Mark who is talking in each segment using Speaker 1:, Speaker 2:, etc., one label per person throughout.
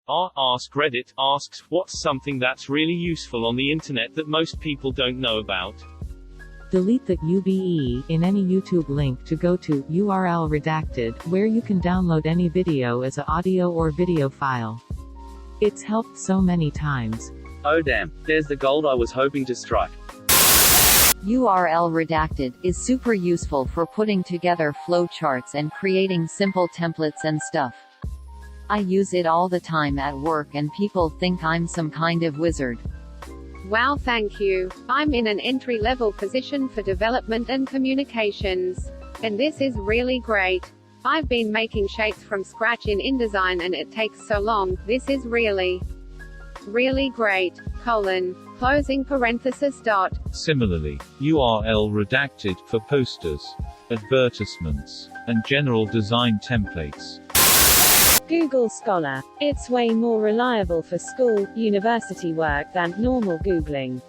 Speaker 1: Askreddit asks, what's something that's really useful on the internet that most people don't know about?
Speaker 2: Delete the UBE in any YouTube link to go to URL redacted, where you can download any video as a audio or video file. It's helped so many times.
Speaker 3: Oh damn, there's the gold I was hoping to strike.
Speaker 4: URL redacted is super useful for putting together flowcharts and creating simple templates and stuff. I use it all the time at work and people think I'm some kind of wizard.
Speaker 5: Wow, thank you. I'm in an entry-level position for development and communications. And this is really great. I've been making shapes from scratch in InDesign and it takes so long. This is really great. Closing parenthesis dot.
Speaker 1: Similarly, URL redacted for posters, advertisements, and general design templates.
Speaker 6: Google Scholar. It's way more reliable for school, university work than normal Googling.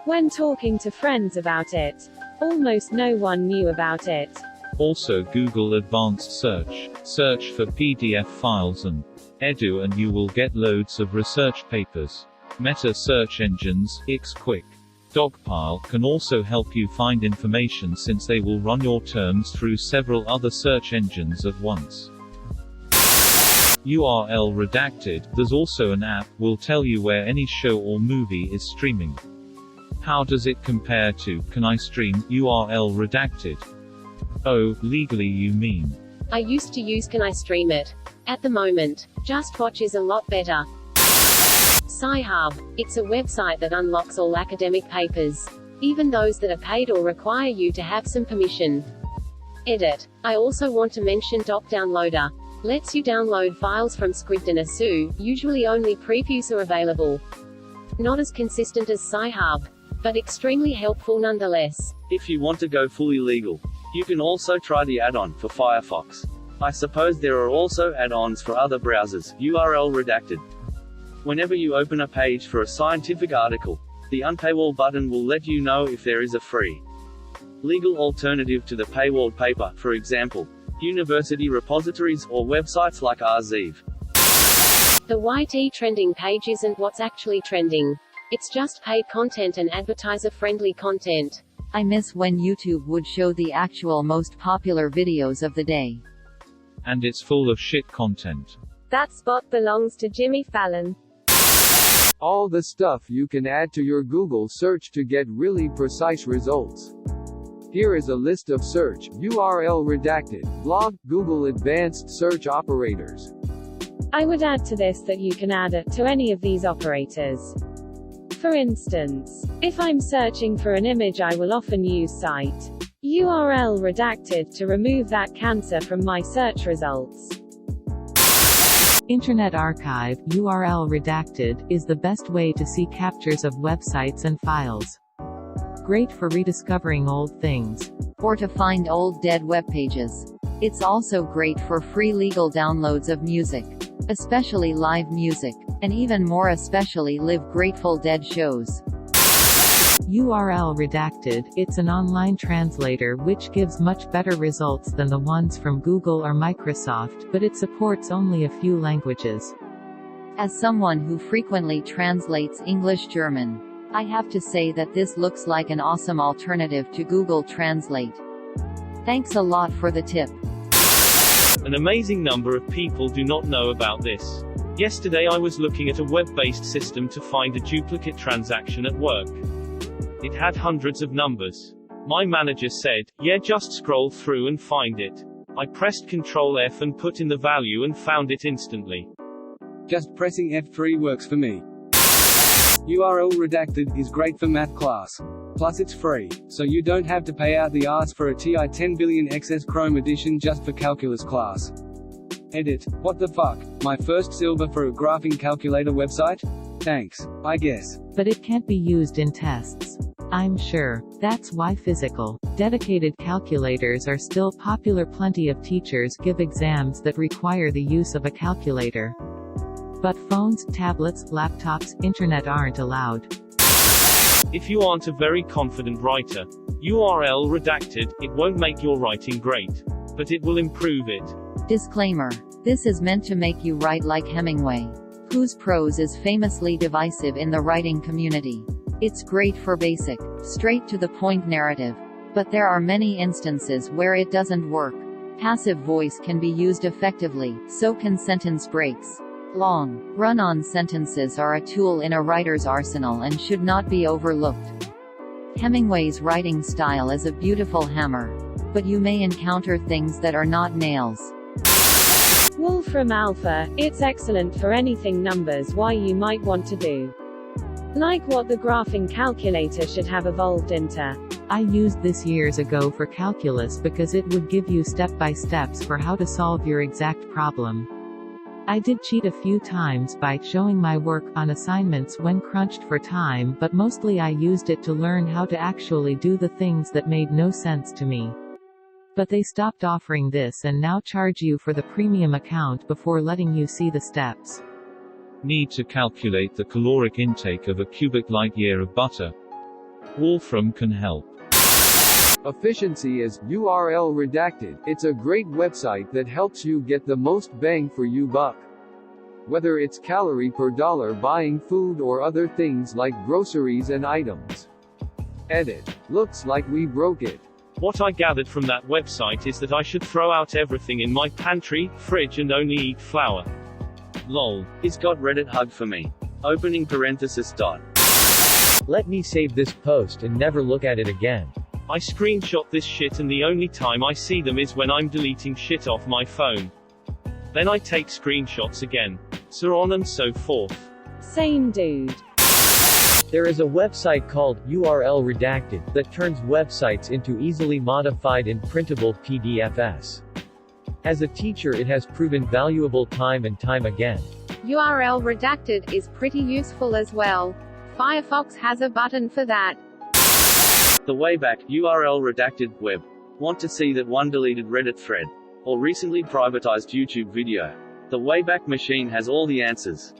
Speaker 6: When talking to friends about it, almost no one knew about it.
Speaker 1: Also Google Advanced Search. Search for PDF files and edu and you will get loads of research papers. Meta search engines, Quick, Dogpile, can also help you find information since they will run your terms through several other search engines at once. URL redacted, there's also an app, will tell you where any show or movie is streaming. How does it compare to, can I stream, URL redacted? Oh, legally you mean.
Speaker 7: I used to use Can I Stream It. At the moment, Just Watch is a lot better. Sci-Hub. It's a website that unlocks all academic papers. Even those that are paid or require you to have some permission. Edit. I also want to mention Doc Downloader. Lets you download files from Askreddit and Asks, usually only previews are available. Not as consistent as Sci-Hub, but extremely helpful nonetheless.
Speaker 3: If you want to go fully legal, you can also try the add-on for Firefox. I suppose there are also add-ons for other browsers, URL redacted. Whenever you open a page for a scientific article, the unpaywall button will let you know if there is a free legal alternative to the paywalled paper, for example, university repositories or websites like Arxiv.
Speaker 7: The YT trending page isn't what's actually trending. It's just paid content and advertiser-friendly content.
Speaker 4: I miss when YouTube would show the actual most popular videos of the day.
Speaker 1: And it's full of shit content.
Speaker 6: That spot belongs to Jimmy Fallon.
Speaker 8: All the stuff you can add to your Google search to get really precise results. Here is a list of search, URL redacted, blog, Google Advanced Search Operators.
Speaker 6: I would add to this that you can add it to any of these operators. For instance, if I'm searching for an image, I will often use site URL redacted to remove that cancer from my search results.
Speaker 2: Internet Archive, URL redacted, is the best way to see captures of websites and files. Great for rediscovering old things.
Speaker 4: Or to find old dead web pages. It's also great for free legal downloads of music. Especially live music. And even more especially live Grateful Dead shows.
Speaker 2: URL redacted, it's an online translator which gives much better results than the ones from Google or Microsoft, but it supports only a few languages.
Speaker 4: As someone who frequently translates English-German, I have to say that this looks like an awesome alternative to Google Translate. Thanks a lot for the tip.
Speaker 1: An amazing number of people do not know about this. Yesterday I was looking at a web-based system to find a duplicate transaction at work. It had hundreds of numbers. My manager said, yeah, just scroll through and find it. I pressed Ctrl F and put in the value and found it instantly.
Speaker 9: Just pressing F3 works for me. URL redacted is great for math class. Plus it's free, so you don't have to pay out the arse for a TI 10 billion XS Chrome edition just for calculus class. Edit. What the fuck? My first silver for a graphing calculator website? Thanks, I guess.
Speaker 2: But it can't be used in tests. I'm sure. That's why physical, dedicated calculators are still popular. Plenty of teachers give exams that require the use of a calculator. But phones, tablets, laptops, internet aren't allowed.
Speaker 1: If you aren't a very confident writer, URL redacted, it won't make your writing great. But it will improve it.
Speaker 4: Disclaimer. This is meant to make you write like Hemingway. whose prose is famously divisive in the writing community. It's great for basic, straight-to-the-point narrative. But there are many instances where it doesn't work. Passive voice can be used effectively, so can sentence breaks. Long, run-on sentences are a tool in a writer's arsenal and should not be overlooked. Hemingway's writing style is a beautiful hammer. But you may encounter things that are not nails.
Speaker 6: Wolfram Alpha, it's excellent for anything numbers why you might want to do. Like what the graphing calculator should have evolved into.
Speaker 2: I used this years ago for calculus because it would give you step-by-steps for how to solve your exact problem. I did cheat a few times by showing my work on assignments when crunched for time, but mostly I used it to learn how to actually do the things that made no sense to me. But they stopped offering this and now charge you for the premium account before letting you see the steps.
Speaker 1: Need to calculate the caloric intake of a cubic light year of butter? Wolfram can help.
Speaker 8: Efficiency is URL redacted. It's a great website that helps you get the most bang for your buck. Whether it's calorie per dollar buying food or other things like groceries and items. Edit. Looks like we broke it.
Speaker 1: What I gathered from that website is that I should throw out everything in my pantry, fridge and only eat flour. Lol.
Speaker 3: He's got Reddit hug for me. Opening parenthesis dot.
Speaker 10: Let me save this post and never look at it again.
Speaker 1: I screenshot this shit and the only time I see them is when I'm deleting shit off my phone. Then I take screenshots again. So on and so forth.
Speaker 6: Same dude.
Speaker 10: There is a website called URL Redacted that turns websites into easily modified and printable PDFs. As a teacher, it has proven valuable time and time again.
Speaker 5: URL Redacted is pretty useful as well. Firefox has a button for that.
Speaker 3: The Wayback URL Redacted web. Want to see that one deleted Reddit thread? Or recently privatized YouTube video? The Wayback Machine has all the answers.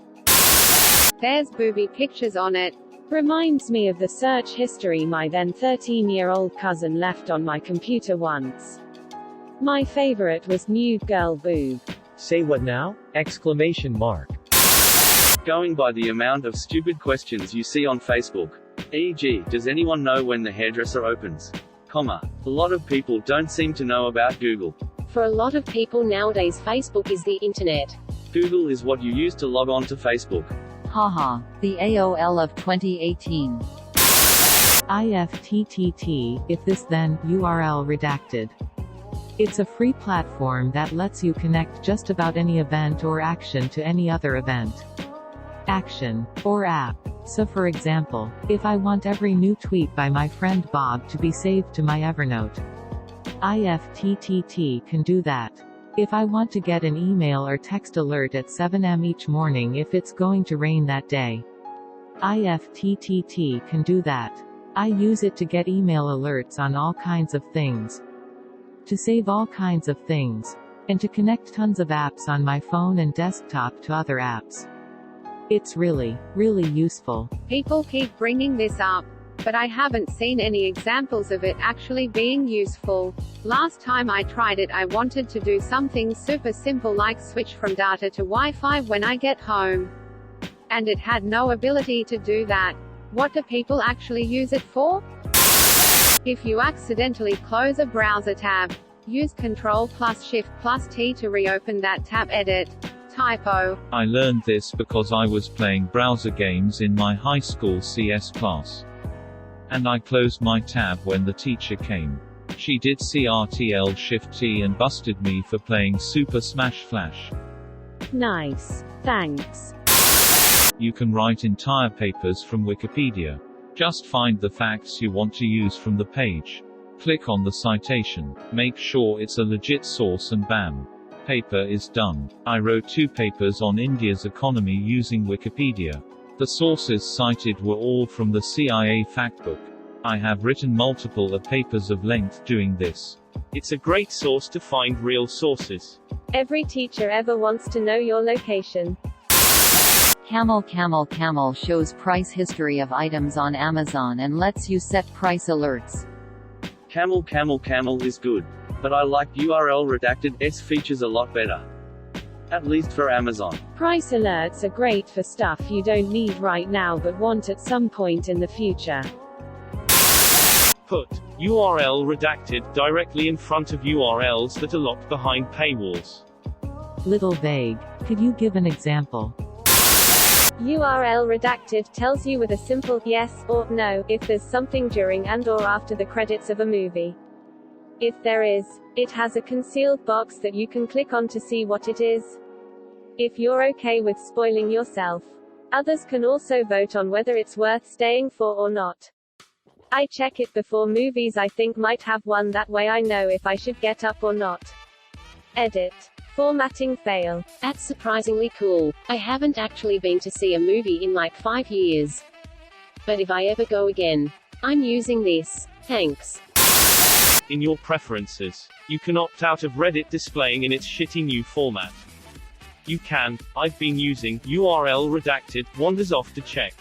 Speaker 5: There's booby pictures on it.
Speaker 6: Reminds me of the search history my then 13-year-old cousin left on my computer once. My favorite was nude girl boob.
Speaker 10: Say what now? Exclamation mark.
Speaker 3: Going by the amount of stupid questions you see on Facebook. E.g., does anyone know when the hairdresser opens? Comma. A lot of people don't seem to know about Google.
Speaker 7: For a lot of people nowadays, Facebook is the internet.
Speaker 3: Google is what you use to log on to Facebook.
Speaker 4: Haha, the AOL of 2018.
Speaker 2: IFTTT, if this then, URL redacted. It's a free platform that lets you connect just about any event or action to any other event, action, or app. So for example, if I want every new tweet by my friend Bob to be saved to my Evernote, IFTTT can do that. If I want to get an email or text alert at 7 am each morning if it's going to rain that day, IFTTT can do that. I use it to get email alerts on all kinds of things, to save all kinds of things, and to connect tons of apps on my phone and desktop to other apps. It's really, really useful.
Speaker 5: People keep bringing this up, but I haven't seen any examples of it actually being useful. Last time I tried it, I wanted to do something super simple like switch from data to Wi-Fi when I get home. And it had no ability to do that. What do people actually use it for? If you accidentally close a browser tab, use Ctrl+Shift+T to reopen that tab. Edit. Typo.
Speaker 1: I learned this because I was playing browser games in my high school CS class. And I closed my tab when the teacher came. She did Ctrl+Shift+T and busted me for playing Super Smash Flash.
Speaker 6: Nice. Thanks.
Speaker 1: You can write entire papers from Wikipedia. Just find the facts you want to use from the page. Click on the citation. Make sure it's a legit source and bam. Paper is done. I wrote 2 papers on India's economy using Wikipedia. The sources cited were all from the CIA factbook. I have written multiple papers of length doing this. It's a great source to find real sources.
Speaker 6: Every teacher ever wants to know your location.
Speaker 4: Camel shows price history of items on Amazon and lets you set price alerts.
Speaker 3: Camel is good. But I like URL Redacted S features a lot better. At least for Amazon.
Speaker 6: Price alerts are great for stuff you don't need right now but want at some point in the future.
Speaker 1: Put URL redacted directly in front of URLs that are locked behind paywalls.
Speaker 2: Little vague. Could you give an example?
Speaker 11: URL redacted tells you with a simple yes or no if there's something during and/or after the credits of a movie. If there is, it has a concealed box that you can click on to see what it is. If you're okay with spoiling yourself. Others can also vote on whether it's worth staying for or not. I check it before movies I think might have one, that way I know if I should get up or not. Edit. Formatting fail.
Speaker 7: That's surprisingly cool. I haven't actually been to see a movie in like 5 years. But if I ever go again, I'm using this. Thanks.
Speaker 1: In your preferences, you can opt out of Reddit displaying in its shitty new format. You can. I've been using URL redacted, wanders off to check.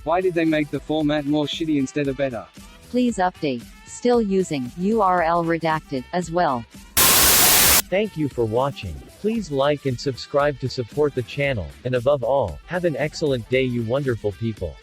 Speaker 9: Why did they make the format more shitty instead of better?
Speaker 4: Please update. Still using URL redacted as well.
Speaker 10: Thank you for watching. Please like and subscribe to support the channel, and above all, have an excellent day you wonderful people.